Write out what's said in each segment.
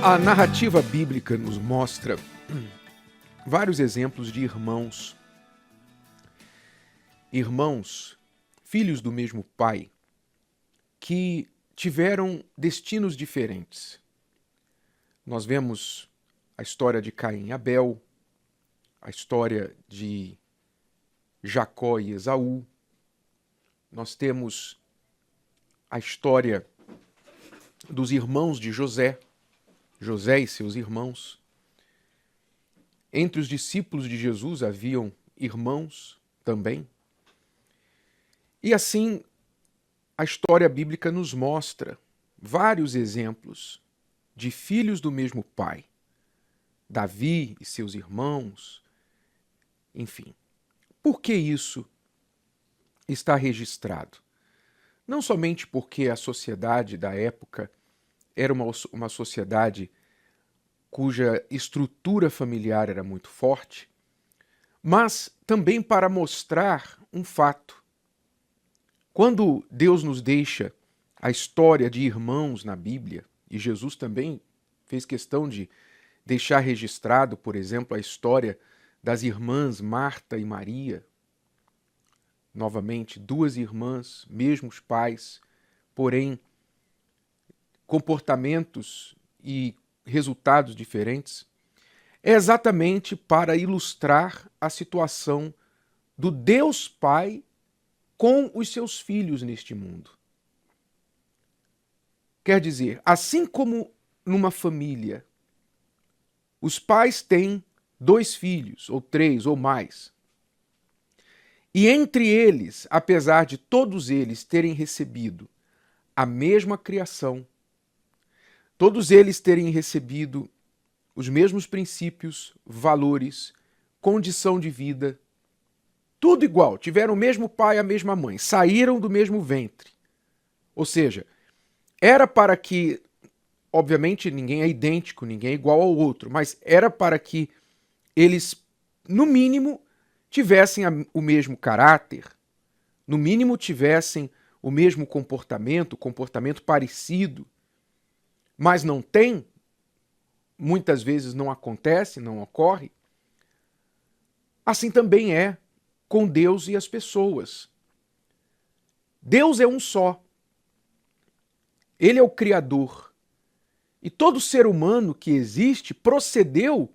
A narrativa bíblica nos mostra vários exemplos de irmãos, filhos do mesmo pai, que tiveram destinos diferentes. Nós vemos a história de Caim e Abel, a história de Jacó e Esaú, nós temos a história dos irmãos de José e seus irmãos. Entre os discípulos de Jesus haviam irmãos também. E assim, a história bíblica nos mostra vários exemplos de filhos do mesmo pai. Davi e seus irmãos, enfim. Por que isso está registrado? Não somente porque a sociedade da época era uma sociedade cuja estrutura familiar era muito forte, mas também para mostrar um fato. Quando Deus nos deixa a história de irmãos na Bíblia, e Jesus também fez questão de deixar registrado, por exemplo, a história das irmãs Marta e Maria, novamente, duas irmãs, mesmos pais, porém comportamentos e resultados diferentes, é exatamente para ilustrar a situação do Deus Pai com os seus filhos neste mundo. Quer dizer, assim como numa família, os pais têm 2 filhos, ou 3, ou mais, e entre eles, apesar de todos eles terem recebido a mesma criação, todos eles terem recebido os mesmos princípios, valores, condição de vida, tudo igual, tiveram o mesmo pai e a mesma mãe, saíram do mesmo ventre. Ou seja, era para que, obviamente ninguém é idêntico, ninguém é igual ao outro, mas era para que eles, no mínimo, tivessem o mesmo caráter, no mínimo tivessem o mesmo comportamento parecido, mas não tem, muitas vezes não acontece, não ocorre. Assim também é com Deus e as pessoas. Deus é um só. Ele é o Criador. E todo ser humano que existe procedeu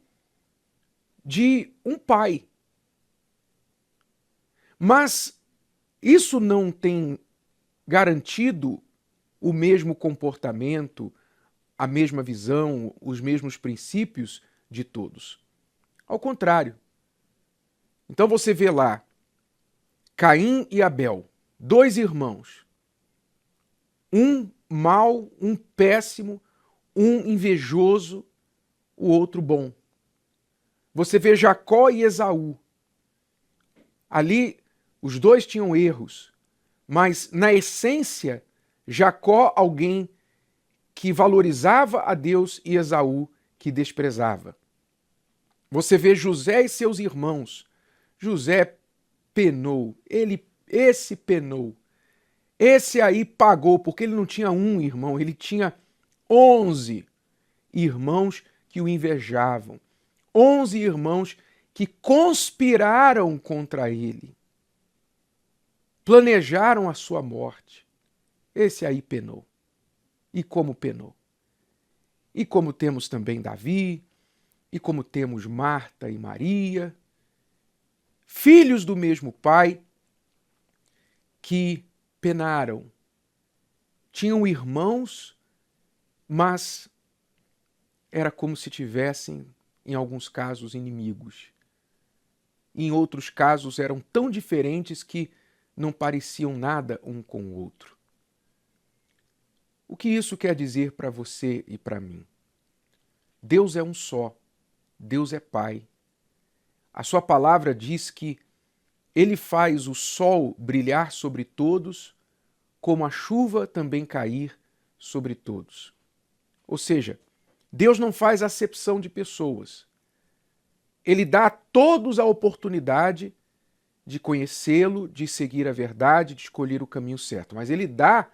de um pai. Mas isso não tem garantido o mesmo comportamento, a mesma visão, os mesmos princípios de todos. Ao contrário. Então você vê lá Caim e Abel, 2 irmãos. Um mau, um péssimo, um invejoso, o outro bom. Você vê Jacó e Esaú. Ali os 2 tinham erros, mas na essência Jacó alguém que valorizava a Deus e Esaú que desprezava. Você vê José e seus irmãos. José penou, esse penou. Esse aí pagou, porque ele não tinha um irmão, ele tinha 11 irmãos que o invejavam. 11 irmãos que conspiraram contra ele. Planejaram a sua morte. Esse aí penou. E como penou. E como temos também Davi, e como temos Marta e Maria, filhos do mesmo pai, que penaram. Tinham irmãos, mas era como se tivessem, em alguns casos, inimigos. Em outros casos eram tão diferentes que não pareciam nada um com o outro. O que isso quer dizer para você e para mim? Deus é um só. Deus é Pai. A sua palavra diz que Ele faz o sol brilhar sobre todos, como a chuva também cair sobre todos. Ou seja, Deus não faz acepção de pessoas. Ele dá a todos a oportunidade de conhecê-lo, de seguir a verdade, de escolher o caminho certo. Mas ele dá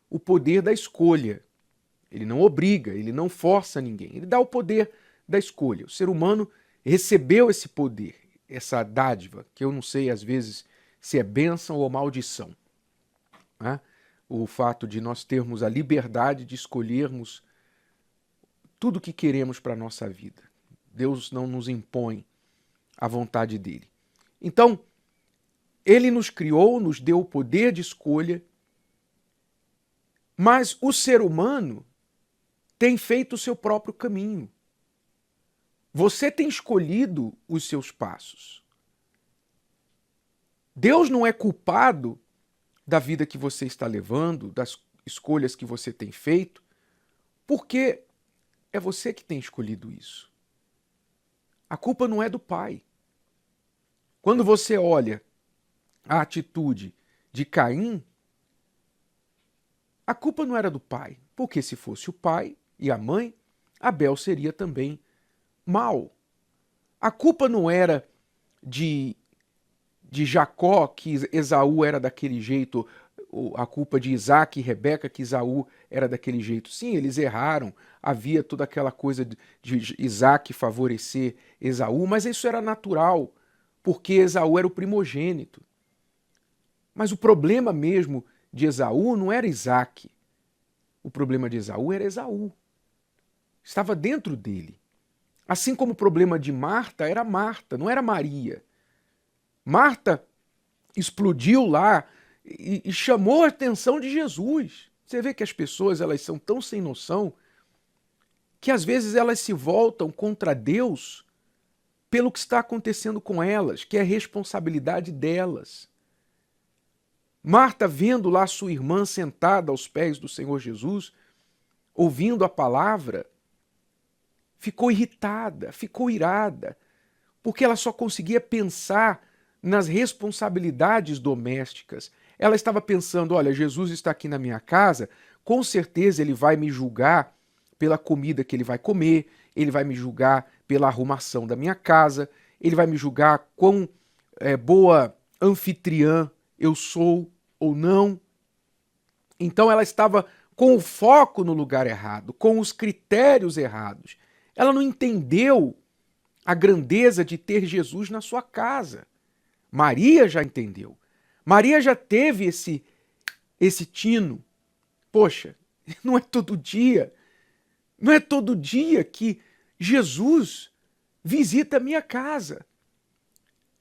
o poder da escolha. Ele não obriga, ele não força ninguém. Ele dá o poder da escolha. O ser humano recebeu esse poder, essa dádiva, que eu não sei às vezes se é bênção ou maldição, né? O fato de nós termos a liberdade de escolhermos tudo o que queremos para a nossa vida. Deus não nos impõe a vontade dele. Então, ele nos criou, nos deu o poder de escolha, mas o ser humano tem feito o seu próprio caminho. Você tem escolhido os seus passos. Deus não é culpado da vida que você está levando, das escolhas que você tem feito, porque é você que tem escolhido isso. A culpa não é do pai. Quando você olha a atitude de Caim, a culpa não era do pai, porque se fosse o pai e a mãe, Abel seria também mau. A culpa não era de Jacó, que Esaú era daquele jeito, a culpa de Isaac e Rebeca, que Esaú era daquele jeito. Sim, eles erraram, havia toda aquela coisa de Isaac favorecer Esaú, mas isso era natural, porque Esaú era o primogênito. Mas o problema mesmo de Esaú não era Isaac. O problema de Esaú era Esaú. Estava dentro dele. Assim como o problema de Marta era Marta, não era Maria. Marta explodiu lá e chamou a atenção de Jesus. Você vê que as pessoas elas são tão sem noção que às vezes elas se voltam contra Deus pelo que está acontecendo com elas, que é responsabilidade delas. Marta, vendo lá sua irmã sentada aos pés do Senhor Jesus, ouvindo a palavra, ficou irritada, ficou irada, porque ela só conseguia pensar nas responsabilidades domésticas. Ela estava pensando, olha, Jesus está aqui na minha casa, com certeza ele vai me julgar pela comida que ele vai comer, ele vai me julgar pela arrumação da minha casa, ele vai me julgar quão boa anfitriã eu sou ou não. Então ela estava com o foco no lugar errado, com os critérios errados. Ela não entendeu a grandeza de ter Jesus na sua casa. Maria já entendeu. Maria já teve esse tino. Poxa, não é todo dia que Jesus visita a minha casa.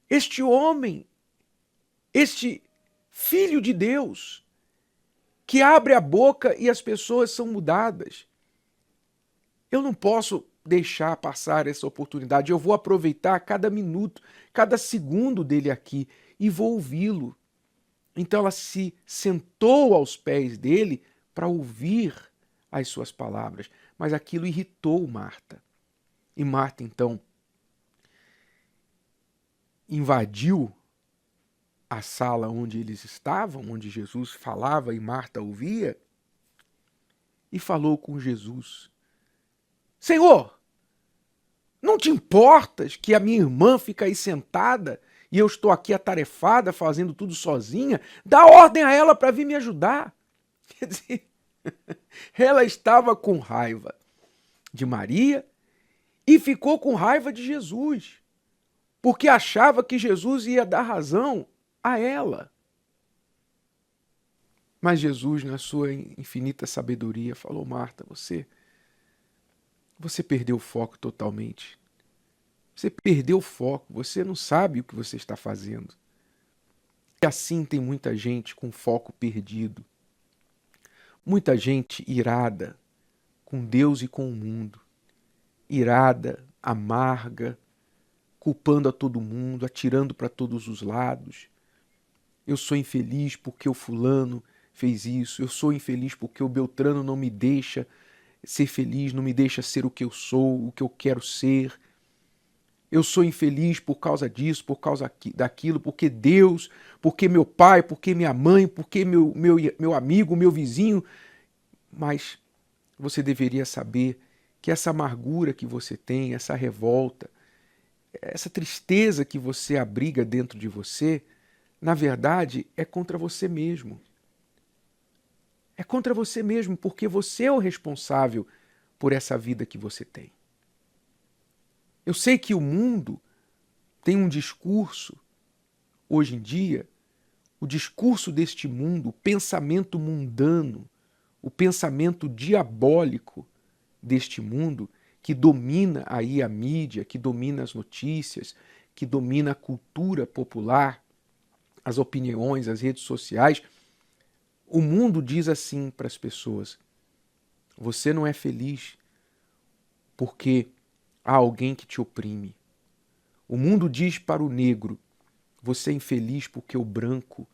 Este homem, este Filho de Deus, que abre a boca e as pessoas são mudadas. Eu não posso deixar passar essa oportunidade. Eu vou aproveitar cada minuto, cada segundo dele aqui e vou ouvi-lo. Então ela se sentou aos pés dele para ouvir as suas palavras. Mas aquilo irritou Marta. E Marta, então, invadiu a sala onde eles estavam, onde Jesus falava e Marta ouvia, e falou com Jesus: Senhor, não te importas que a minha irmã fica aí sentada e eu estou aqui atarefada, fazendo tudo sozinha? Dá ordem a ela para vir me ajudar. Quer dizer, ela estava com raiva de Maria e ficou com raiva de Jesus, porque achava que Jesus ia dar razão a ela. Mas Jesus, na sua infinita sabedoria, falou: Marta, você perdeu o foco totalmente. Você perdeu o foco, você não sabe o que você está fazendo. E assim tem muita gente com foco perdido. Muita gente irada com Deus e com o mundo. Irada, amarga, culpando a todo mundo, atirando para todos os lados. Eu sou infeliz porque o fulano fez isso. Eu sou infeliz porque o Beltrano não me deixa ser feliz, não me deixa ser o que eu sou, o que eu quero ser. Eu sou infeliz por causa disso, por causa daquilo, porque Deus, porque meu pai, porque minha mãe, porque meu amigo, meu vizinho. Mas você deveria saber que essa amargura que você tem, essa revolta, essa tristeza que você abriga dentro de você, na verdade, é contra você mesmo. É contra você mesmo, porque você é o responsável por essa vida que você tem. Eu sei que o mundo tem um discurso, hoje em dia, o discurso deste mundo, o pensamento mundano, o pensamento diabólico deste mundo, que domina aí a mídia, que domina as notícias, que domina a cultura popular, as opiniões, as redes sociais. O mundo diz assim para as pessoas: você não é feliz porque há alguém que te oprime. O mundo diz para o negro: você é infeliz porque o branco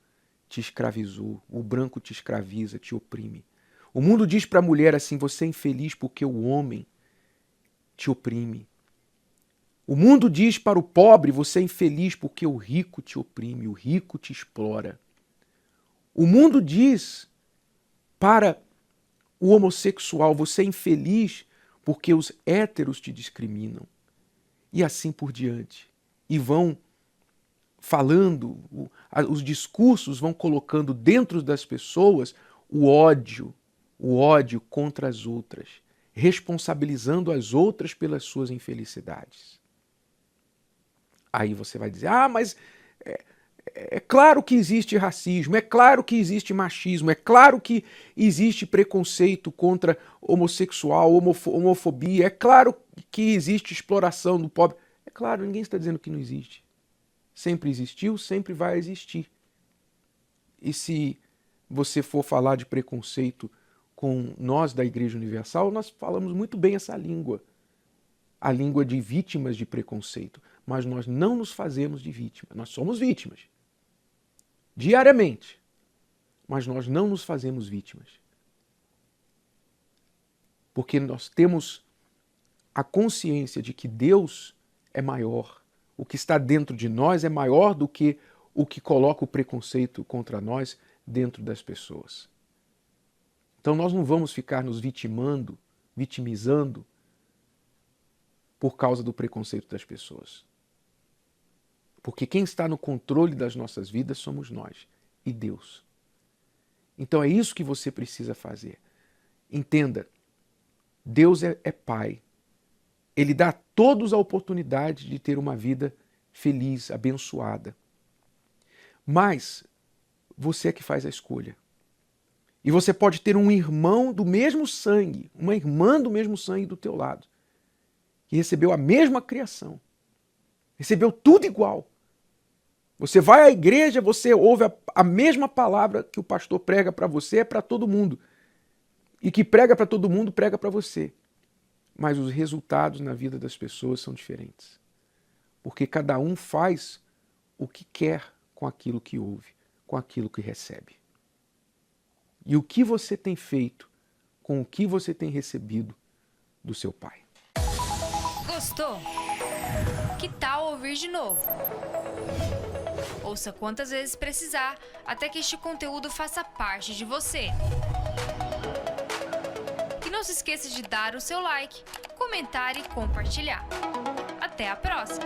te escravizou, o branco te escraviza, te oprime. O mundo diz para a mulher assim: você é infeliz porque o homem te oprime. O mundo diz para o pobre: você é infeliz porque o rico te oprime, o rico te explora. O mundo diz para o homossexual: você é infeliz porque os héteros te discriminam. E assim por diante. E vão falando, os discursos vão colocando dentro das pessoas o ódio contra as outras, responsabilizando as outras pelas suas infelicidades. Aí você vai dizer: mas é claro que existe racismo, é claro que existe machismo, é claro que existe preconceito contra homossexual, homofobia, é claro que existe exploração do pobre. É claro, ninguém está dizendo que não existe. Sempre existiu, sempre vai existir. E se você for falar de preconceito com nós da Igreja Universal, nós falamos muito bem essa língua. A língua de vítimas de preconceito. Mas nós não nos fazemos de vítima. Nós somos vítimas. Diariamente. Mas nós não nos fazemos vítimas. Porque nós temos a consciência de que Deus é maior. O que está dentro de nós é maior do que o que coloca o preconceito contra nós dentro das pessoas. Então nós não vamos ficar nos vitimizando por causa do preconceito das pessoas. Porque quem está no controle das nossas vidas somos nós e Deus. Então é isso que você precisa fazer. Entenda, Deus é Pai. Ele dá a todos a oportunidade de ter uma vida feliz, abençoada. Mas você é que faz a escolha. E você pode ter um irmão do mesmo sangue, uma irmã do mesmo sangue do teu lado, que recebeu a mesma criação, recebeu tudo igual. Você vai à igreja, você ouve a mesma palavra que o pastor prega para você, é para todo mundo. E que prega para todo mundo, prega para você. Mas os resultados na vida das pessoas são diferentes. Porque cada um faz o que quer com aquilo que ouve, com aquilo que recebe. E o que você tem feito com o que você tem recebido do seu Pai? Gostou? Que tal ouvir de novo? Ouça quantas vezes precisar, até que este conteúdo faça parte de você. E não se esqueça de dar o seu like, comentar e compartilhar. Até a próxima!